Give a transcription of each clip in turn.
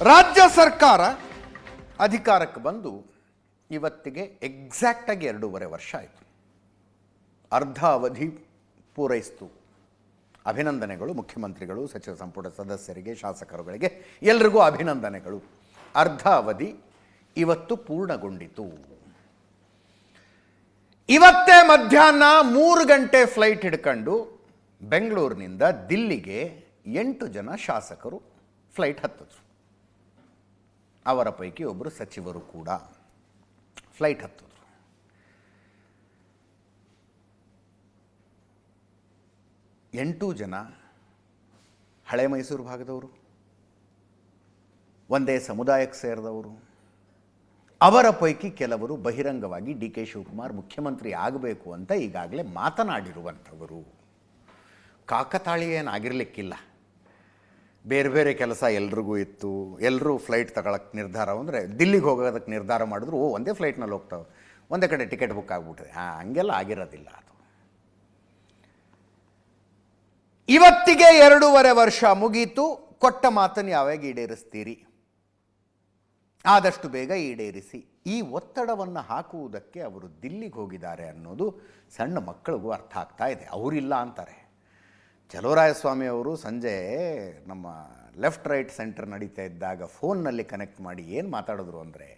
ರಾಜ್ಯ ಸರ್ಕಾರ ಅಧಿಕಾರಕ್ಕೆ ಬಂದು ಇವತ್ತಿಗೆ ಎಕ್ಸಾಕ್ಟಾಗಿ 2.5 ವರ್ಷ ಆಯಿತು. ಅರ್ಧ ಅವಧಿ ಪೂರೈಸಿತು. ಅಭಿನಂದನೆಗಳು ಮುಖ್ಯಮಂತ್ರಿಗಳು, ಸಚಿವ ಸಂಪುಟ ಸದಸ್ಯರಿಗೆ, ಶಾಸಕರುಗಳಿಗೆ ಎಲ್ರಿಗೂ ಅಭಿನಂದನೆಗಳು. ಅರ್ಧ ಅವಧಿ ಇವತ್ತು ಪೂರ್ಣಗೊಂಡಿತು. ಇವತ್ತೇ ಮಧ್ಯಾಹ್ನ 3 ಗಂಟೆ ಫ್ಲೈಟ್ ಹಿಡ್ಕೊಂಡು ಬೆಂಗಳೂರಿನಿಂದ ದಿಲ್ಲಿಗೆ 8 ಜನ ಶಾಸಕರು ಫ್ಲೈಟ್ ಹತ್ತಿದ್ರು. ಅವರ ಪೈಕಿ ಒಬ್ಬರು ಸಚಿವರು ಕೂಡ ಫ್ಲೈಟ್ ಹತ್ತಿದ್ರು. ಎಂಟು ಜನ ಹಳೆ ಮೈಸೂರು ಭಾಗದವರು, ಒಂದೇ ಸಮುದಾಯಕ್ಕೆ ಸೇರಿದವರು. ಅವರ ಪೈಕಿ ಕೆಲವರು ಬಹಿರಂಗವಾಗಿ ಡಿ ಕೆ ಶಿವಕುಮಾರ್ ಮುಖ್ಯಮಂತ್ರಿ ಆಗಬೇಕು ಅಂತ ಈಗಾಗಲೇ ಮಾತನಾಡಿರುವಂಥವರು. ಕಾಕತಾಳಿ ಏನಾಗಿರಲಿಕ್ಕಿಲ್ಲ. ಬೇರೆ ಬೇರೆ ಕೆಲಸ ಎಲ್ರಿಗೂ ಇತ್ತು. ಎಲ್ಲರೂ ಫ್ಲೈಟ್ ತಗೊಳಕ್ಕೆ ನಿರ್ಧಾರ ಅಂದರೆ ದಿಲ್ಲಿಗೆ ಹೋಗೋದಕ್ಕೆ ನಿರ್ಧಾರ ಮಾಡಿದ್ರು. ಒಂದೇ ಫ್ಲೈಟ್ನಲ್ಲಿ ಹೋಗ್ತಾವೆ, ಒಂದೇ ಕಡೆ ಟಿಕೆಟ್ ಬುಕ್ ಆಗಿಬಿಟ್ಟಿದೆ. ಹಂಗೆಲ್ಲ ಆಗಿರೋದಿಲ್ಲ. ಅದು ಇವತ್ತಿಗೆ 2.5 ವರ್ಷ ಮುಗೀತು. ಕೊಟ್ಟ ಮಾತನ್ನು ಯಾವಾಗ ಈಡೇರಿಸ್ತೀರಿ? ಆದಷ್ಟು ಬೇಗ ಈಡೇರಿಸಿ. ಈ ಒತ್ತಡವನ್ನು ಹಾಕುವುದಕ್ಕೆ ಅವರು ದಿಲ್ಲಿಗೆ ಹೋಗಿದ್ದಾರೆ ಅನ್ನೋದು ಸಣ್ಣ ಮಕ್ಕಳಿಗೂ ಅರ್ಥ ಆಗ್ತಾ ಇದೆ. ಅವರಿಲ್ಲ ಅಂತಾರೆ. ಚಲುವರಾಯಸ್ವಾಮಿ ಅವರು ಸಂಜೆ ನಮ್ಮ ಲೆಫ್ಟ್ ರೈಟ್ ಸೆಂಟರ್ ನಡೀತಾ ಇದ್ದಾಗ ಫೋನ್ನಲ್ಲಿ ಕನೆಕ್ಟ್ ಮಾಡಿ ಏನು ಮಾತಾಡಿದ್ರು ಅಂದರೆ,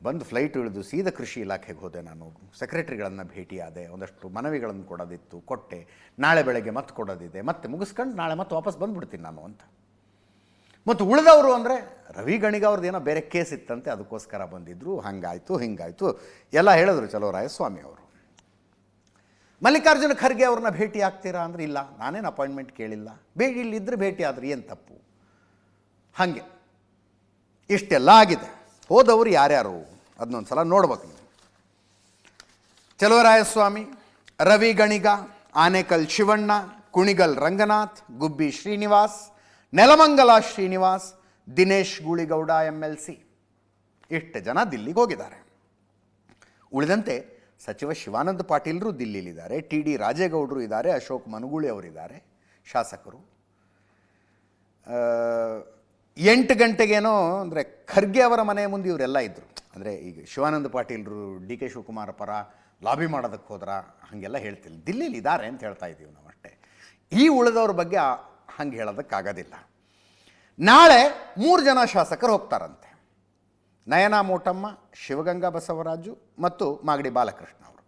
ಬಂದು ಫ್ಲೈಟ್ ಇಳಿದು ಸೀದಾ ಕೃಷಿ ಇಲಾಖೆಗೆ ಹೋದೆ. ನಾನು ಸೆಕ್ರೆಟರಿಗಳನ್ನು ಭೇಟಿಯಾದೆ, ಒಂದಷ್ಟು ಮನವಿಗಳನ್ನು ಕೊಡೋದಿತ್ತು, ಕೊಟ್ಟೆ. ನಾಳೆ ಬೆಳಗ್ಗೆ ಮತ್ತೆ ಕೊಡೋದಿದೆ, ಮತ್ತೆ ಮುಗಿಸ್ಕೊಂಡು ನಾಳೆ ಮತ್ತೆ ವಾಪಸ್ ಬಂದುಬಿಡ್ತೀನಿ ನಾನು ಅಂತ. ಮತ್ತು ಉಳಿದವರು ಅಂದರೆ ರವಿ ಗಣಿಗ ಅವ್ರದ್ದು ಏನೋ ಬೇರೆ ಕೇಸ್ ಇತ್ತಂತೆ, ಅದಕ್ಕೋಸ್ಕರ ಬಂದಿದ್ದರು. ಹಾಗಾಯಿತು ಹಿಂಗಾಯಿತು ಎಲ್ಲ ಹೇಳಿದ್ರು ಚಲುವರಾಯಸ್ವಾಮಿ ಅವರು. ಮಲ್ಲಿಕಾರ್ಜುನ ಖರ್ಗೆ ಅವ್ರನ್ನ ಭೇಟಿ ಆಗ್ತೀರಾ ಅಂದರೆ ಇಲ್ಲ, ನಾನೇನು ಅಪಾಯಿಂಟ್ಮೆಂಟ್ ಕೇಳಿಲ್ಲ. ಇಲ್ಲಿದ್ದರೆ ಭೇಟಿ ಆದರೆ ಏನು ತಪ್ಪು? ಹಾಗೆ ಇಷ್ಟೆಲ್ಲ ಆಗಿದೆ. ಹೋದವರು ಯಾರ್ಯಾರು ಅದನ್ನೊಂದು ಸಲ ನೋಡ್ಬೇಕು ನೀವು. ಚಲುವರಾಯಸ್ವಾಮಿ, ರವಿ ಗಣಿಗ, ಆನೇಕಲ್ ಶಿವಣ್ಣ, ಕುಣಿಗಲ್ ರಂಗನಾಥ್, ಗುಬ್ಬಿ ಶ್ರೀನಿವಾಸ್, ನೆಲಮಂಗಲ ಶ್ರೀನಿವಾಸ್, ದಿನೇಶ್ ಗೂಳಿಗೌಡ MLC, ಇಷ್ಟು ಜನ ದಿಲ್ಲಿಗೆ ಹೋಗಿದ್ದಾರೆ. ಉಳಿದಂತೆ ಸಚಿವ ಶಿವಾನಂದ ಪಾಟೀಲರು ದಿಲ್ಲಿಲಿದ್ದಾರೆ, TD ರಾಜೇಗೌಡರು ಇದ್ದಾರೆ, ಅಶೋಕ್ ಮನುಗೂಳಿ ಅವರಿದ್ದಾರೆ, ಶಾಸಕರು. 8 ಗಂಟೆಗೇನೋ ಅಂದರೆ ಖರ್ಗೆ ಅವರ ಮನೆಯ ಮುಂದೆ ಇವರೆಲ್ಲ ಇದ್ದರು. ಅಂದರೆ ಈಗ ಶಿವಾನಂದ ಪಾಟೀಲರು ಡಿ ಕೆ ಶಿವಕುಮಾರ್ ಪರ ಲಾಬಿ ಮಾಡೋದಕ್ಕೆ ಹೋದ್ರ ಹಾಗೆಲ್ಲ ಹೇಳ್ತಿಲ್ಲ. ದಿಲ್ಲಿಲಿ ಇದ್ದಾರೆ ಅಂತ ಹೇಳ್ತಾ ಇದ್ದೀವಿ ನಾವು ಅಷ್ಟೇ. ಈ ಉಳಿದವ್ರ ಬಗ್ಗೆ ಹಂಗೆ ಹೇಳೋದಕ್ಕಾಗೋದಿಲ್ಲ. ನಾಳೆ 3 ಜನ ಶಾಸಕರು ಹೋಗ್ತಾರಂತೆ. ನಯನಾ ಮೋಟಮ್ಮ, ಶಿವಗಂಗಾ ಬಸವರಾಜು ಮತ್ತು ಮಾಗಡಿ ಬಾಲಕೃಷ್ಣ ಅವರು.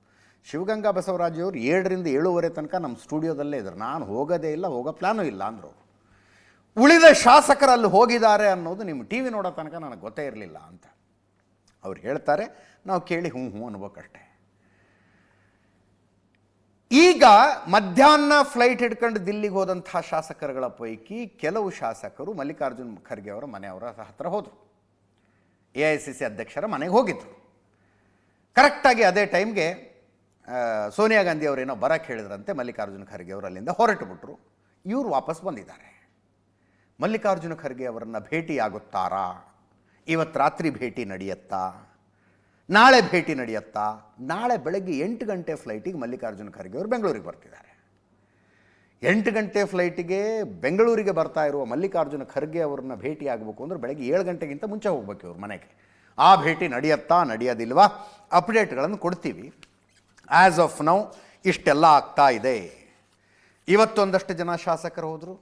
ಶಿವಗಂಗಾ ಬಸವರಾಜು ಅವರು 7ರಿಂದ 7:30 ತನಕ ನಮ್ಮ ಸ್ಟುಡಿಯೋದಲ್ಲೇ ಇದ್ರು. ನಾನು ಹೋಗೋದೇ ಇಲ್ಲ, ಹೋಗೋ ಪ್ಲ್ಯಾನೂ ಇಲ್ಲ ಅಂದರು. ಉಳಿದ ಶಾಸಕರು ಅಲ್ಲಿ ಹೋಗಿದ್ದಾರೆ ಅನ್ನೋದು ನಿಮ್ಮ TV ನೋಡೋ ತನಕ ನನಗೆ ಗೊತ್ತೇ ಇರಲಿಲ್ಲ ಅಂತ ಅವ್ರು ಹೇಳ್ತಾರೆ. ನಾವು ಕೇಳಿ ಹ್ಞೂ ಅನ್ಬೇಕಷ್ಟೆ. ಈಗ ಮಧ್ಯಾಹ್ನ ಫ್ಲೈಟ್ ಹಿಡ್ಕೊಂಡು ದಿಲ್ಲಿಗೆ ಹೋದಂಥ ಶಾಸಕರುಗಳ ಪೈಕಿ ಕೆಲವು ಶಾಸಕರು ಮಲ್ಲಿಕಾರ್ಜುನ್ ಖರ್ಗೆ ಅವರ ಮನೆಯವರ ಹತ್ರ ಹೋದರು. AICC ಅಧ್ಯಕ್ಷರ ಮನೆಗೆ ಹೋಗಿದ್ರು. ಕರೆಕ್ಟಾಗಿ ಅದೇ ಟೈಮ್ಗೆ ಸೋನಿಯಾ ಗಾಂಧಿ ಅವರೇನೋ ಬರಕ್ಕೆ ಹೇಳಿದ್ರಂತೆ. ಮಲ್ಲಿಕಾರ್ಜುನ ಖರ್ಗೆ ಅವರು ಅಲ್ಲಿಂದ ಹೊರಟು ಬಿಟ್ಟರು. ಇವರು ವಾಪಸ್ ಬಂದಿದ್ದಾರೆ. ಮಲ್ಲಿಕಾರ್ಜುನ ಖರ್ಗೆ ಅವರನ್ನು ಭೇಟಿಯಾಗುತ್ತಾರಾ? ಇವತ್ತು ರಾತ್ರಿ ಭೇಟಿ ನಡೆಯುತ್ತಾ? ನಾಳೆ ಭೇಟಿ ನಡೆಯುತ್ತಾ? ನಾಳೆ ಬೆಳಗ್ಗೆ 8 ಗಂಟೆ ಫ್ಲೈಟಿಗೆ ಮಲ್ಲಿಕಾರ್ಜುನ ಖರ್ಗೆ ಅವರು ಬೆಂಗಳೂರಿಗೆ ಬರ್ತಿದ್ದಾರೆ. 8 ಗಂಟೆ ಫ್ಲೈಟಿಗೆ ಬೆಂಗಳೂರಿಗೆ ಬರ್ತಾ ಇರುವ ಮಲ್ಲಿಕಾರ್ಜುನ ಖರ್ಗೆ ಅವ್ರನ್ನ ಭೇಟಿ ಆಗಬೇಕು ಅಂದರೆ ಬೆಳಗ್ಗೆ 7 ಗಂಟೆಗಿಂತ ಮುಂಚೆ ಹೋಗ್ಬೇಕು ಇವ್ರ ಮನೆಗೆ. ಆ ಭೇಟಿ ನಡೆಯುತ್ತಾ ನಡೆಯೋದಿಲ್ವಾ ಅಪ್ಡೇಟ್ಗಳನ್ನು ಕೊಡ್ತೀವಿ. ಆ್ಯಸ್ ಆಫ್ ನೌ ಇಷ್ಟೆಲ್ಲ ಆಗ್ತಾ ಇದೆ. ಇವತ್ತೊಂದಷ್ಟು ಜನ ಶಾಸಕರು ಹೋದರು,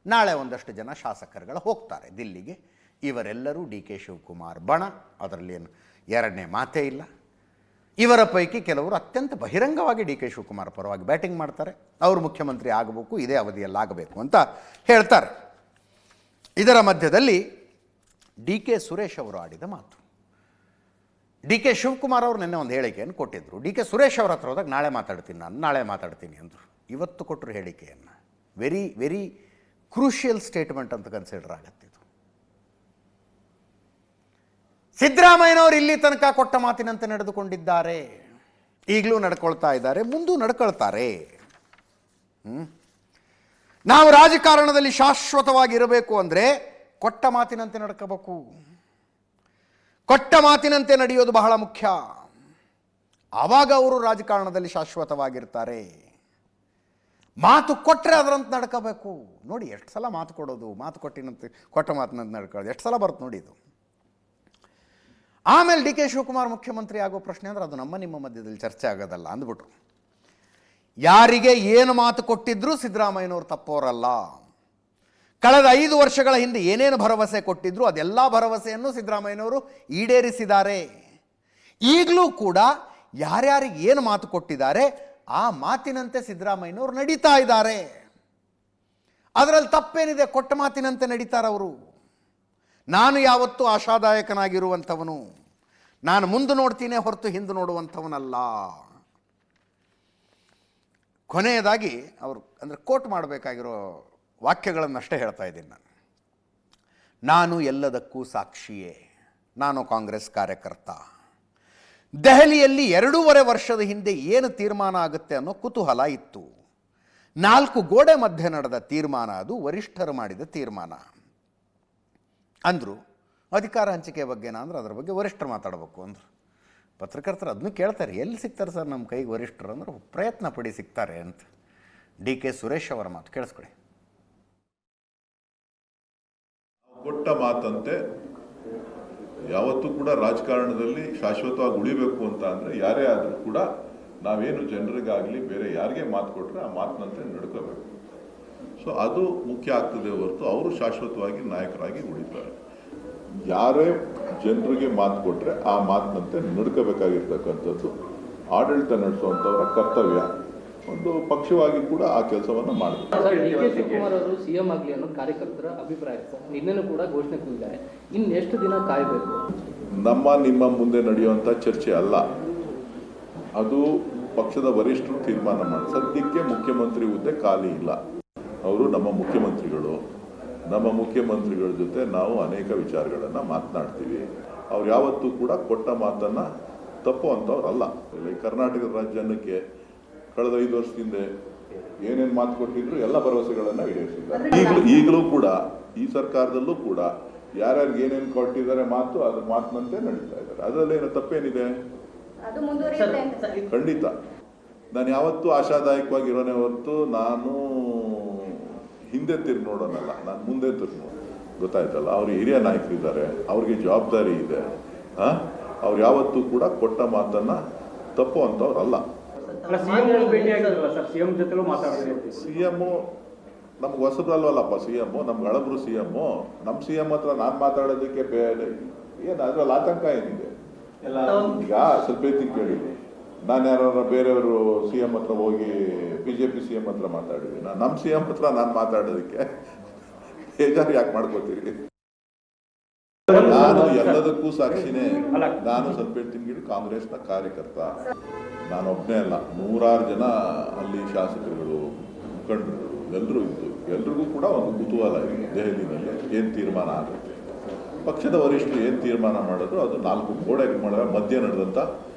ನಾಳೆ ಒಂದಷ್ಟು ಜನ ಶಾಸಕರುಗಳು ಹೋಗ್ತಾರೆ ದಿಲ್ಲಿಗೆ. ಇವರೆಲ್ಲರೂ ಡಿ ಕೆ ಶಿವಕುಮಾರ್ ಬಣ, ಅದರಲ್ಲೇನು ಎರಡನೇ ಮಾತೇ ಇಲ್ಲ. ಇವರ ಪೈಕಿ ಕೆಲವರು ಅತ್ಯಂತ ಬಹಿರಂಗವಾಗಿ ಡಿ ಕೆ ಶಿವಕುಮಾರ್ ಪರವಾಗಿ ಬ್ಯಾಟಿಂಗ್ ಮಾಡ್ತಾರೆ. ಅವರು ಮುಖ್ಯಮಂತ್ರಿ ಆಗಬೇಕು, ಇದೇ ಅವಧಿಯಲ್ಲಿ ಆಗಬೇಕು ಅಂತ ಹೇಳ್ತಾರೆ. ಇದರ ಮಧ್ಯದಲ್ಲಿ ಡಿ ಕೆ ಸುರೇಶ್ ಅವರು ಆಡಿದ ಮಾತು. ಡಿ ಕೆ ಶಿವಕುಮಾರ್ ಅವರು ನಿನ್ನೆ ಒಂದು ಹೇಳಿಕೆಯನ್ನು ಕೊಟ್ಟಿದ್ದರು. ಡಿ ಕೆ ಸುರೇಶ್ ಅವ್ರ ಹತ್ರ ಹೋದಾಗ ನಾಳೆ ಮಾತಾಡ್ತೀನಿ ಅಂದರು. ಇವತ್ತು ಕೊಟ್ಟರು ಹೇಳಿಕೆಯನ್ನು. ವೆರಿ ವೆರಿ ಕ್ರೂಷಿಯಲ್ ಸ್ಟೇಟ್ಮೆಂಟ್ ಅಂತ ಕನ್ಸಿಡರ್ ಆಗತ್ತಿದು. ಸಿದ್ದರಾಮಯ್ಯನವರು ಇಲ್ಲಿ ತನಕ ಕೊಟ್ಟ ಮಾತಿನಂತೆ ನಡೆದುಕೊಂಡಿದ್ದಾರೆ, ಈಗಲೂ ನಡ್ಕೊಳ್ತಾ ಇದ್ದಾರೆ, ಮುಂದೂ ನಡ್ಕೊಳ್ತಾರೆ. ನಾವು ರಾಜಕಾರಣದಲ್ಲಿ ಶಾಶ್ವತವಾಗಿರಬೇಕು ಅಂದರೆ ಕೊಟ್ಟ ಮಾತಿನಂತೆ ನಡ್ಕೋಬೇಕು. ಕೊಟ್ಟ ಮಾತಿನಂತೆ ನಡೆಯೋದು ಬಹಳ ಮುಖ್ಯ. ಆವಾಗ ಅವರು ರಾಜಕಾರಣದಲ್ಲಿ ಶಾಶ್ವತವಾಗಿರ್ತಾರೆ. ಮಾತು ಕೊಟ್ಟರೆ ಅದರಂತೆ ನಡ್ಕೋಬೇಕು. ನೋಡಿ ಎಷ್ಟು ಸಲ ಮಾತು ಕೊಡೋದು, ಮಾತು ಕೊಟ್ಟ ಮಾತಿನಂತೆ ನಡ್ಕೊಳ್ಳೋದು ಎಷ್ಟು ಸಲ ಬರುತ್ತೆ ನೋಡಿ ಇದು. ಆಮೇಲೆ ಡಿ ಕೆ ಶಿವಕುಮಾರ್ ಮುಖ್ಯಮಂತ್ರಿ ಆಗೋ ಪ್ರಶ್ನೆ ಅಂದರೆ ಅದು ನಮ್ಮ ನಿಮ್ಮ ಮಧ್ಯದಲ್ಲಿ ಚರ್ಚೆ ಆಗೋದಲ್ಲ ಅಂದ್ಬಿಟ್ರು. ಯಾರಿಗೆ ಏನು ಮಾತು ಕೊಟ್ಟಿದ್ರೂ ಸಿದ್ದರಾಮಯ್ಯನವರು ತಪ್ಪೋರಲ್ಲ. ಕಳೆದ 5 ವರ್ಷಗಳ ಹಿಂದೆ ಏನೇನು ಭರವಸೆ ಕೊಟ್ಟಿದ್ರು ಅದೆಲ್ಲ ಭರವಸೆಯನ್ನು ಸಿದ್ದರಾಮಯ್ಯನವರು ಈಡೇರಿಸಿದ್ದಾರೆ. ಈಗಲೂ ಕೂಡ ಯಾರ್ಯಾರಿಗೆ ಏನು ಮಾತು ಕೊಟ್ಟಿದ್ದಾರೆ ಆ ಮಾತಿನಂತೆ ಸಿದ್ದರಾಮಯ್ಯನವರು ನಡೀತಾ ಇದ್ದಾರೆ. ಅದರಲ್ಲಿ ತಪ್ಪೇನಿದೆ? ಕೊಟ್ಟ ಮಾತಿನಂತೆ ನಡೀತಾರವರು. ನಾನು ಯಾವತ್ತೂ ಆಶಾದಾಯಕನಾಗಿರುವಂಥವನು, ನಾನು ಮುಂದೆ ನೋಡ್ತೀನಿ ಹೊರತು ಹಿಂದೆ ನೋಡುವಂಥವನಲ್ಲ. ಕೊನೆಯದಾಗಿ ಅವರು ಅಂದರೆ ಕೋಟ್ ಮಾಡಬೇಕಾಗಿರೋ ವಾಕ್ಯಗಳನ್ನಷ್ಟೇ ಹೇಳ್ತಾ ಇದ್ದೀನಿ ನಾನು ಎಲ್ಲದಕ್ಕೂ ಸಾಕ್ಷಿಯೇ, ನಾನು ಕಾಂಗ್ರೆಸ್ ಕಾರ್ಯಕರ್ತ. ದೆಹಲಿಯಲ್ಲಿ 2.5 ವರ್ಷದ ಹಿಂದೆ ಏನು ತೀರ್ಮಾನ ಆಗುತ್ತೆ ಅನ್ನೋ ಕುತೂಹಲ ಇತ್ತು. 4 ಗೋಡೆ ಮಧ್ಯೆ ನಡೆದ ತೀರ್ಮಾನ, ಅದು ವರಿಷ್ಠರು ಮಾಡಿದ ತೀರ್ಮಾನ ಅಂದರು. ಅಧಿಕಾರ ಹಂಚಿಕೆ ಬಗ್ಗೆನಾ ಅಂದ್ರೆ ಅದರ ಬಗ್ಗೆ ವರಿಷ್ಠರು ಮಾತಾಡಬೇಕು ಅಂದರು. ಪತ್ರಕರ್ತರು ಅದನ್ನು ಕೇಳ್ತಾರೆ, ಎಲ್ಲಿ ಸಿಗ್ತಾರೆ ಸರ್ ನಮ್ಮ ಕೈಗೆ ವರಿಷ್ಠರು ಅಂದ್ರೆ ಪ್ರಯತ್ನ ಪಡಿ ಸಿಗ್ತಾರೆ ಅಂತ. ಡಿ ಕೆ ಸುರೇಶ್ ಅವರ ಮಾತು ಕೇಳಿಸ್ಕೊಳ್ಳಿ. ಕೊಟ್ಟ ಮಾತಂತೆ ಯಾವತ್ತೂ ಕೂಡ ರಾಜಕಾರಣದಲ್ಲಿ ಶಾಶ್ವತವಾಗಿ ಉಳಿಬೇಕು ಅಂತ ಅಂದರೆ ಯಾರೇ ಆದರೂ ಕೂಡ ನಾವೇನು ಜನರಿಗಾಗಲಿ ಬೇರೆ ಯಾರಿಗೆ ಮಾತು ಕೊಟ್ಟರೆ ಆ ಮಾತಿನಂತೆ ನಡ್ಕೋಬೇಕು. ಸೊ ಅದು ಮುಖ್ಯ ಆಗ್ತದೆ ಹೊರತು ಅವರು ಶಾಶ್ವತವಾಗಿ ನಾಯಕರಾಗಿ ಉಳಿತಾರೆ. ಯಾರೇ ಜನರಿಗೆ ಮಾತು ಕೊಟ್ಟರೆ ಆ ಮಾತಿನಂತೆ ನಡ್ಕೋಬೇಕಾಗಿರ್ತಕ್ಕಂಥದ್ದು ಆಡಳಿತ ನಡೆಸುವಂಥವರ ಕರ್ತವ್ಯ. ಒಂದು ಪಕ್ಷವಾಗಿ ಕೂಡ ಆ ಕೆಲಸವನ್ನು ಮಾಡಬೇಕು. ಡಿ ಕೆ ಶಿವಕುಮಾರ್ ಅವರು ಸಿಎಂ ಆಗಲಿ ಅನ್ನೋ ಕಾರ್ಯಕರ್ತರ ಅಭಿಪ್ರಾಯ ಸರ್. ನಿನ್ನೆನೂ ಕೂಡ ಘೋಷಣೆ ಕೂಗಿದ್ದಾರೆ. ಇನ್ನೆಷ್ಟು ದಿನ ಕಾಯಬೇಕು? ನಮ್ಮ ನಿಮ್ಮ ಮುಂದೆ ನಡೆಯುವಂಥ ಚರ್ಚೆ ಅಲ್ಲ, ಅದು ಪಕ್ಷದ ವರಿಷ್ಠರು ತೀರ್ಮಾನ ಮಾಡಿ. ಸದ್ಯಕ್ಕೆ ಮುಖ್ಯಮಂತ್ರಿ ಹುದ್ದೆ ಖಾಲಿ ಇಲ್ಲ. ಅವರು ನಮ್ಮ ಮುಖ್ಯಮಂತ್ರಿಗಳು. ನಮ್ಮ ಮುಖ್ಯಮಂತ್ರಿಗಳ ಜೊತೆ ನಾವು ಅನೇಕ ವಿಚಾರಗಳನ್ನು ಮಾತನಾಡ್ತೀವಿ. ಅವ್ರು ಯಾವತ್ತೂ ಕೂಡ ಕೊಟ್ಟ ಮಾತನ್ನು ತಪ್ಪುವಂಥವ್ರಲ್ಲ. ಕರ್ನಾಟಕದ ರಾಜ್ಯಕ್ಕೆ ಕಳೆದ 5 ವರ್ಷದಿಂದ ಏನೇನು ಮಾತು ಕೊಟ್ಟಿದ್ರು ಎಲ್ಲ ಭರವಸೆಗಳನ್ನು ಈಡೇರಿಸಿದ್ದಾರೆ. ಈಗಲೂ ಕೂಡ ಈ ಸರ್ಕಾರದಲ್ಲೂ ಕೂಡ ಯಾರ್ಯಾರಿಗೆ ಏನೇನು ಕೊಟ್ಟಿದ್ದಾರೆ ಮಾತು ಅದ್ರ ಮಾತಿನಂತೆ ನಡೀತಾ ಇದ್ದಾರೆ. ಅದರಲ್ಲೇನು ತಪ್ಪೇನಿದೆ? ಖಂಡಿತ ನಾನು ಯಾವತ್ತೂ ಆಶಾದಾಯಕವಾಗಿರೋನೇ ಹೊರತು ನಾನು ಹಿಂದೆ ತಿರುಗಿ ನೋಡೋನಲ್ಲ, ನಾನು ಮುಂದೆ ತಿರುಗಿ ನೋಡೋಣ. ಗೊತ್ತಾಯ್ತಲ್ಲ, ಅವ್ರು ಹಿರಿಯ ನಾಯಕರಿದ್ದಾರೆ, ಅವ್ರಿಗೆ ಜವಾಬ್ದಾರಿ ಇದೆ. ಅವ್ರು ಯಾವತ್ತೂ ಕೂಡ ಕೊಟ್ಟ ಮಾತನ್ನು ತಪ್ಪುವಂಥವ್ರಲ್ಲ. ಸಿಎಂ ನಮ್ಗೆ ಹೊಸಬ್ರಲ್ವಲ್ಲಪ್ಪ ಸಿಎಂ, ನಮ್ಗೆ ಹಳಬ್ರು ಸಿಎಂ. ನಮ್ಮ ಸಿಎಂ ಹತ್ರ ನಾನು ಮಾತಾಡೋದಕ್ಕೆ ಏನು ಅದ್ರಲ್ಲಿ ಆತಂಕ ಏನಿದೆ? ಈಗ ಸ್ವಲ್ಪ ಕೇಳಿ, ನಾನು ಯಾರು ಬೇರೆಯವರು ಸಿಎಂ ಹತ್ರ ಹೋಗಿ BJP ಸಿಎಂ ಹತ್ರ ಮಾತಾಡಿದ್ವಿ, ನಮ್ಮ ಸಿಎಂ ಹತ್ರ ನಾನು ಮಾತಾಡೋದಕ್ಕೆ ಬೇಜಾರು ಯಾಕೆ ಮಾಡ್ಕೋತೀರಿ? ನಾನು ಎಲ್ಲದಕ್ಕೂ ಸಾಕ್ಷಿನೇ. ನಾನು ಸ್ವಲ್ಪ ಹೇಳ್ತೀನಿ, ಕಾಂಗ್ರೆಸ್ನ ಕಾರ್ಯಕರ್ತ ನಾನೊಬ್ಬನೇ ಅಲ್ಲ, 100 ಜನ ಅಲ್ಲಿ ಶಾಸಕರುಗಳು, ಮುಖಂಡರು ಎಲ್ಲರೂ ಇದ್ದು ಎಲ್ರಿಗೂ ಕೂಡ ಒಂದು ಕುತೂಹಲ ಇದೆ ದೆಹಲಿನಲ್ಲಿ ಏನು ತೀರ್ಮಾನ ಆಗುತ್ತೆ. ಪಕ್ಷದ ವರಿಷ್ಠರು ಏನು ತೀರ್ಮಾನ ಮಾಡೋದು ಅದು 4 ಗೋಡೆ ಮಧ್ಯೆ ನಡೆದಂಥ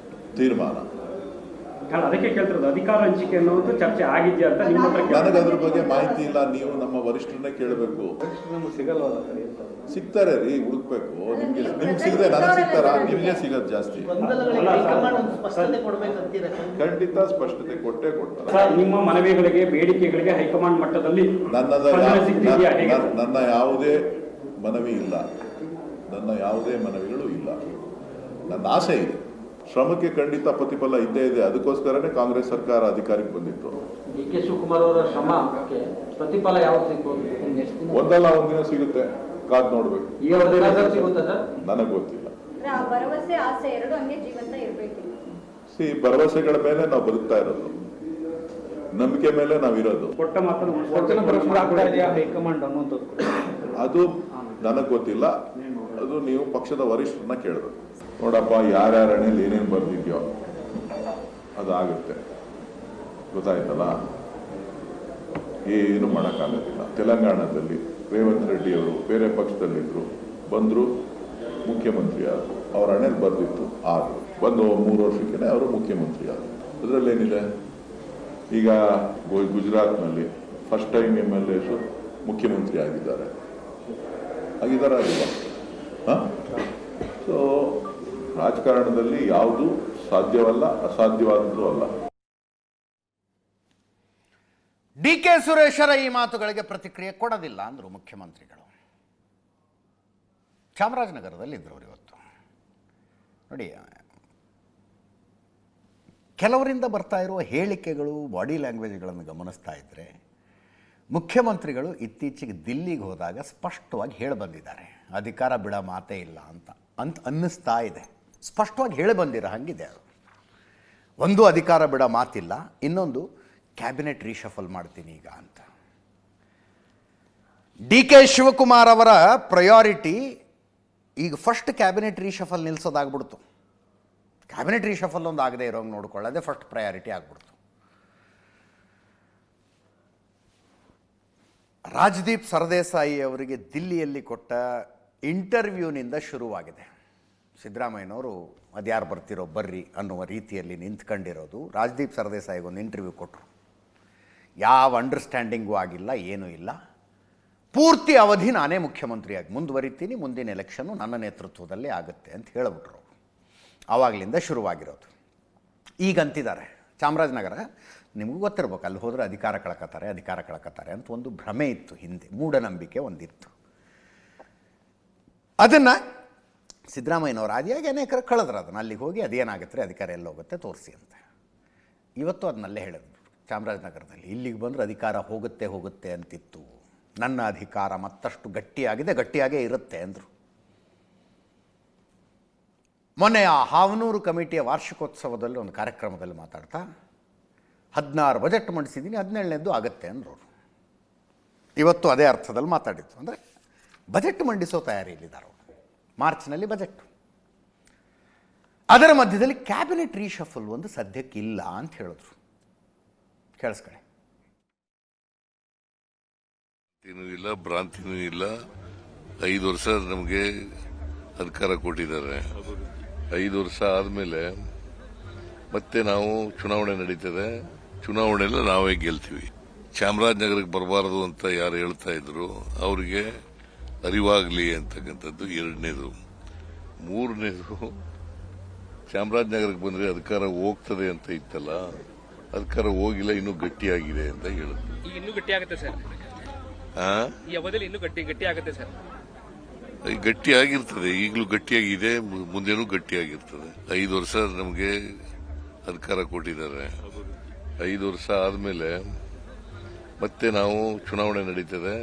ತೀರ್ಮಾನ. ಅದಕ್ಕೆ ಕೇಳ್ತಿರೋದು ಅಧಿಕಾರ ಹಂಚಿಕೆ ಅನ್ನೋದು ಚರ್ಚೆ ಆಗಿದೆಯಾ ಅಂತ ನಿಮ್ಮ ಹತ್ರ. ನನಗೆ ಅದ್ರ ಬಗ್ಗೆ ಮಾಹಿತಿ ಇಲ್ಲ, ನೀವು ನಮ್ಮ ವರಿಷ್ಠರನ್ನೇ ಕೇಳಬೇಕು. ಸಿಗ್ತಾರೆ ರೀ, ಹುಡುಕ್ಬೇಕು. ನಿಮ್ಗೆ ಸಿಗದೆ ನನಗೆ ಸಿಗ್ತಾರಾ? ನಿಮಗೆ ಸಿಗೋದು ಜಾಸ್ತಿ. ಖಂಡಿತ ಸ್ಪಷ್ಟತೆ ಕೊಟ್ಟೇ ಕೊಡ್ತಾರೆ. ನಿಮ್ಮ ಮನವಿಗಳಿಗೆ ಬೇಡಿಕೆಗಳಿಗೆ ಹೈಕಮಾಂಡ್ ಮಟ್ಟದಲ್ಲಿ ನನ್ನ ಯಾವುದೇ ಮನವಿ ಇಲ್ಲ, ನನ್ನ ಯಾವುದೇ ಮನವಿಗಳು ಇಲ್ಲ. ನನ್ನ ಆಸೆ ಇದೆ, ಶ್ರಮಕ್ಕೆ ಖಂಡಿತ ಪ್ರತಿಫಲ ಇದ್ದೇ ಇದೆ. ಅದಕ್ಕೋಸ್ಕರನೇ ಕಾಂಗ್ರೆಸ್ ಸರ್ಕಾರ ಅಧಿಕಾರಕ್ಕೆ ಬಂದಿತ್ತು. ಡಿ ಕೆ ಶಿವಕುಮಾರ್ ಅವರ ಶ್ರಮಕ್ಕೆ ಪ್ರತಿಫಲ ಯಾವಾಗ ಸಿಗ್ಬೋದು? ಒಂದಲ್ಲ ಒಂದಿನ ಸಿಗುತ್ತೆ, ಕಾದ್ ನೋಡ್ಬೇಕು. ನನಗೆ ಗೊತ್ತಿಲ್ಲ. ಭರವಸೆಗಳ ಮೇಲೆ ನಾವು ಬದುಕ್ತಾ ಇರೋದು, ನಂಬಿಕೆ ಮೇಲೆ ನಾವಿರೋದು. ಅದು ನನಗೆ ಗೊತ್ತಿಲ್ಲ, ಅದು ನೀವು ಪಕ್ಷದ ವರಿಷ್ಠರನ್ನ ಕೇಳಬೇಕು. ನೋಡಪ್ಪ, ಯಾರ್ಯಾರ ಹಣೆಯಲ್ಲಿ ಏನೇನು ಬರ್ದಿದ್ಯೋ ಅದಾಗುತ್ತೆ. ಗೊತ್ತಾಯ್ತಲ್ಲ, ಏನು ಮಾಡೋಕ್ಕಾಗೋದಿಲ್ಲ. ತೆಲಂಗಾಣದಲ್ಲಿ ರೇವಂತ್ ರೆಡ್ಡಿ ಅವರು ಬೇರೆ ಪಕ್ಷದಲ್ಲಿದ್ದರು, ಬಂದರು, ಮುಖ್ಯಮಂತ್ರಿ ಆದರು. ಅವ್ರ ಹಣೆಯಲ್ಲಿ ಬರ್ದಿತ್ತು ಆದರು, ಬಂದು 3 ವರ್ಷಕ್ಕೇ ಅವರು ಮುಖ್ಯಮಂತ್ರಿ ಆದರು. ಅದರಲ್ಲೇನಿದೆ? ಈಗ ಗುಜರಾತ್ನಲ್ಲಿ ಫಸ್ಟ್ ಟೈಮ್ MLAs ಮುಖ್ಯಮಂತ್ರಿ ಆಗಿದ್ದಾರೆ ಆಗಿಲ್ಲ? ಸೊ ರಾಜಕಾರಣದಲ್ಲಿ ಯಾವುದು ಸಾಧ್ಯವಲ್ಲ, ಅಸಾಧ್ಯವಾದದ್ದು ಅಲ್ಲ. ಡಿ ಕೆ ಸುರೇಶರ ಈ ಮಾತುಗಳಿಗೆ ಪ್ರತಿಕ್ರಿಯೆ ಕೊಡೋದಿಲ್ಲ ಅಂದರು ಮುಖ್ಯಮಂತ್ರಿಗಳು. ಚಾಮರಾಜನಗರದಲ್ಲಿ ಇದ್ರು ಅವರು ಇವತ್ತು. ನೋಡಿ, ಕೆಲವರಿಂದ ಬರ್ತಾ ಇರುವ ಹೇಳಿಕೆಗಳು, ಬಾಡಿ ಲ್ಯಾಂಗ್ವೇಜ್ಗಳನ್ನು ಗಮನಿಸ್ತಾ ಇದ್ದರೆ ಮುಖ್ಯಮಂತ್ರಿಗಳು ಇತ್ತೀಚೆಗೆ ದಿಲ್ಲಿಗೆ ಹೋದಾಗ ಸ್ಪಷ್ಟವಾಗಿ ಹೇಳಿ ಬಂದಿದ್ದಾರೆ, ಅಧಿಕಾರ ಬಿಡೋ ಮಾತೇ ಇಲ್ಲ ಅಂತ ಅನ್ನಿಸ್ತಾ ಇದೆ. ಸ್ಪಷ್ಟವಾಗಿ ಹೇಳಿ ಬಂದಿರೋ ಹಂಗಿದೆ ಅದು. ಒಂದು, ಅಧಿಕಾರ ಬಿಡೋ ಮಾತಿಲ್ಲ, ಇನ್ನೊಂದು ಕ್ಯಾಬಿನೆಟ್ ರೀಶಫಲ್ ಮಾಡ್ತೀನಿ ಈಗ ಅಂತ. ಡಿ ಕೆ ಶಿವಕುಮಾರ್ ಅವರ ಪ್ರಯಾರಿಟಿ ಈಗ ಫಸ್ಟ್ ಕ್ಯಾಬಿನೆಟ್ ರೀಶಫಲ್ ನಿಲ್ಲಿಸೋದಾಗ್ಬಿಡ್ತು. ಕ್ಯಾಬಿನೆಟ್ ರೀಶಫಲ್ ಒಂದು ಆಗದೆ ಇರೋಂಗೆ ನೋಡ್ಕೊಳ್ಳೋದೇ ಫಸ್ಟ್ ಪ್ರಯಾರಿಟಿ ಆಗ್ಬಿಡ್ತು. ರಾಜ್ದೀಪ್ ಸರ್ದೇಸಾಯಿ ಅವರಿಗೆ ದಿಲ್ಲಿಯಲ್ಲಿ ಕೊಟ್ಟ ಇಂಟರ್ವ್ಯೂನಿಂದ ಶುರುವಾಗಿದೆ. ಸಿದ್ದರಾಮಯ್ಯನವರು ಅದ್ಯಾರು ಬರ್ತಿರೋ ಬರ್ರಿ ಅನ್ನುವ ರೀತಿಯಲ್ಲಿ ನಿಂತ್ಕೊಂಡಿರೋದು. ರಾಜ್ದೀಪ್ ಸರ್ದೇಸಾಯಿಗೆ ಒಂದು ಇಂಟರ್ವ್ಯೂ ಕೊಟ್ಟರು. ಯಾವ ಅಂಡರ್ಸ್ಟ್ಯಾಂಡಿಂಗೂ ಆಗಿಲ್ಲ, ಏನೂ ಇಲ್ಲ. ಪೂರ್ತಿ ಅವಧಿ ನಾನೇ ಮುಖ್ಯಮಂತ್ರಿಯಾಗಿ ಮುಂದುವರಿತೀನಿ, ಮುಂದಿನ ಎಲೆಕ್ಷನ್ನು ನನ್ನ ನೇತೃತ್ವದಲ್ಲೇ ಆಗುತ್ತೆ ಅಂತ ಹೇಳಿಬಿಟ್ರು. ಆವಾಗಲಿಂದ ಶುರುವಾಗಿರೋದು. ಈಗಂತಿದ್ದಾರೆ ಚಾಮರಾಜನಗರ, ನಿಮಗೂ ಗೊತ್ತಿರ್ಬೇಕು, ಅಲ್ಲಿ ಹೋದರೆ ಅಧಿಕಾರ ಕಳ್ಕೊತಾರೆ ಅಂತ ಒಂದು ಭ್ರಮೆ ಇತ್ತು ಹಿಂದೆ, ಮೂಢನಂಬಿಕೆ ಒಂದಿತ್ತು. ಅದನ್ನು ಸಿದ್ದರಾಮಯ್ಯನವರು ಆದಿಯಾಗಿ ಅನೇಕರು ಕಳೆದ್ರು. ಅದನ್ನು ಅಲ್ಲಿಗೆ ಹೋಗಿ ಅದೇನಾಗುತ್ತೆ, ಅಧಿಕಾರ ಎಲ್ಲ ಹೋಗುತ್ತೆ ತೋರಿಸಿ ಅಂತ. ಇವತ್ತು ಅದನ್ನಲ್ಲೇ ಹೇಳಿದ್ರು ಚಾಮರಾಜನಗರದಲ್ಲಿ, ಇಲ್ಲಿಗೆ ಬಂದರೆ ಅಧಿಕಾರ ಹೋಗುತ್ತೆ ಅಂತಿತ್ತು, ನನ್ನ ಅಧಿಕಾರ ಮತ್ತಷ್ಟು ಗಟ್ಟಿಯಾಗೇ ಇರುತ್ತೆ ಅಂದರು. ಮೊನ್ನೆ ಆ ಹಾವನೂರು ಕಮಿಟಿಯ ವಾರ್ಷಿಕೋತ್ಸವದಲ್ಲಿ ಒಂದು ಕಾರ್ಯಕ್ರಮದಲ್ಲಿ ಮಾತಾಡ್ತಾ 16 ಬಜೆಟ್ ಮಂಡಿಸಿದ್ದೀನಿ, 17ನೇದು ಆಗುತ್ತೆ ಅಂದರು ಅವರು. ಇವತ್ತು ಅದೇ ಅರ್ಥದಲ್ಲಿ ಮಾತಾಡಿತ್ತು. ಅಂದರೆ ಬಜೆಟ್ ಮಂಡಿಸೋ ತಯಾರಿಯಲ್ಲಿದ್ದಾರೆ ಅವರು. ಮಾರ್ಚ್ನಲ್ಲಿ ಬಜೆಟ್, ಅದರ ಮಧ್ಯದಲ್ಲಿ ಕ್ಯಾಬಿನೆಟ್ ರೀಶಫಲ್ ಒಂದು ಸದ್ಯಕ್ಕಿಲ್ಲ ಅಂತ ಹೇಳಿದ್ರು. ಕೇಳಿಸ್ಕೊಳ್ಳಿ. ಇಲ್ಲ, ಭ್ರಾಂತಿನೂ ಇಲ್ಲ. 5 ವರ್ಷ ನಮಗೆ ಅಧಿಕಾರ ಕೊಟ್ಟಿದ್ದಾರೆ. 5 ವರ್ಷ ಆದಮೇಲೆ ಮತ್ತೆ ನಾವು ಚುನಾವಣೆ ನಡೀತದೆ, ಚುನಾವಣೆಲ್ಲ ನಾವೇ ಗೆಲ್ತೀವಿ. ಚಾಮರಾಜನಗರಕ್ಕೆ ಬರಬಾರದು ಅಂತ ಯಾರು ಹೇಳ್ತಾ ಇದ್ರು ಅವರಿಗೆ ಅರಿವಾಗಲಿ ಅಂತಕ್ಕಂಥದ್ದು 2ನೇದು. 3ನೇದು, ಚಾಮರಾಜನಗರಕ್ಕೆ ಬಂದರೆ ಅಧಿಕಾರ ಹೋಗ್ತದೆ ಅಂತ ಇತ್ತಲ್ಲ, ಅಧಿಕಾರ ಹೋಗಿಲ್ಲ, ಇನ್ನೂ ಗಟ್ಟಿಯಾಗಿದೆ ಅಂತ ಹೇಳಿದ್ರು. ಈಗ ಇನ್ನೂ ಗಟ್ಟಿ ಆಗುತ್ತೆ ಸರ್, ಈ ಅವಧಿಯಲ್ಲಿ ಇನ್ನೂ ಗಟ್ಟಿ ಆಗುತ್ತೆ ಸರ್. ಗಟ್ಟಿಯಾಗಿರ್ತದೆ, ಈಗಲೂ ಗಟ್ಟಿಯಾಗಿದೆ, ಮುಂದೇನೂ ಗಟ್ಟಿಯಾಗಿರ್ತದೆ. 5 ವರ್ಷ ನಮಗೆ ಅಧಿಕಾರ ಕೊಟ್ಟಿದ್ದಾರೆ. 5 ವರ್ಷ ಆದಮೇಲೆ ಮತ್ತೆ ನಾವು ಚುನಾವಣೆ ನಡೀತದೆ,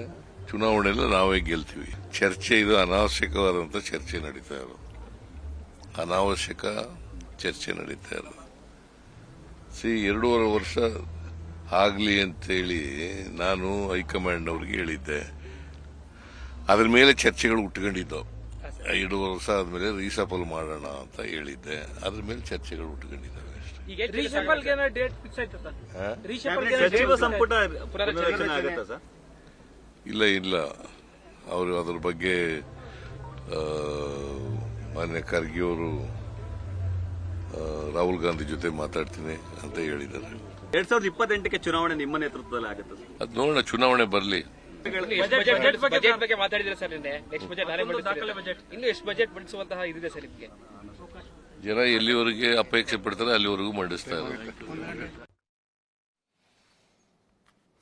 ಚುನಾವಣೆಲ್ಲ ನಾವೇ ಗೆಲ್ತೀವಿ. ಚರ್ಚೆ ಇದು ಅನಾವಶ್ಯಕವಾದಂಥ ಚರ್ಚೆ ನಡೀತಾ ಇರೋದು, ಅನಾವಶ್ಯಕ ಚರ್ಚೆ ನಡೀತಾ ಇರೋದು. 2.5 ವರ್ಷ ಆಗಲಿ ಅಂತೇಳಿ ನಾನು ಹೈಕಮಾಂಡ್ ಅವ್ರಿಗೆ ಹೇಳಿದ್ದೆ. ಅದ್ರ ಮೇಲೆ ಚರ್ಚೆಗಳು ಹುಟ್ಕೊಂಡಿದ್ದವು. 2 ವರ್ಷ ಆದ್ಮೇಲೆ ರೀಸಫಲ್ ಮಾಡೋಣ ಅಂತ ಹೇಳಿದ್ದೆ, ಅದ್ರ ಮೇಲೆ ಚರ್ಚೆಗಳು ಹುಟ್ಕೊಂಡಿದ್ದಾವೆ ಅಷ್ಟೇ. ಇಲ್ಲ, ಅವರು ಅದ್ರ ಬಗ್ಗೆ ಮಾನ್ಯ ಖರ್ಗೆ ಅವರು ರಾಹುಲ್ ಗಾಂಧಿ ಜೊತೆ ಮಾತಾಡ್ತೀನಿ ಅಂತ ಹೇಳಿದ್ದಾರೆ. 2028ಕ್ಕೆ ಚುನಾವಣೆ ನಿಮ್ಮ ನೇತೃತ್ವದಲ್ಲಿ ಆಗುತ್ತೆ. ಅದು ನೋಡೋಣ, ಚುನಾವಣೆ ಬರಲಿ. ಬಜೆಟ್ ಬಗ್ಗೆ ಮಾತಾಡಿದ್ರೆ ಸರ್, ನೆಕ್ಸ್ಟ್ ಬಜೆಟ್ ಇನ್ನು ಎಷ್ಟು ಬಜೆಟ್ ಮಂಡಿಸುವಂತಹ ಇದಿದೆ ಸರ್ ನಿಮಗೆ? ಜನ ಎಲ್ಲಿವರೆಗೆ ಅಪೇಕ್ಷೆ ಪಡ್ತಾರೆ ಅಲ್ಲಿವರೆಗೂ ಮಂಡಿಸ್ತಾ ಇರುತ್ತೆ.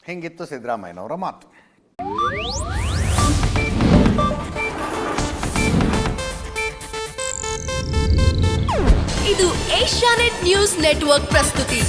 ಹೆಂಗಿತ್ತು ಸಿದ್ದರಾಮಯ್ಯನವರ ಮಾತು. ಇದು ಏಷ್ಯಾನೆಟ್ ನ್ಯೂಸ್ ನೆಟ್ವರ್ಕ್ ಪ್ರಸ್ತುತಿ.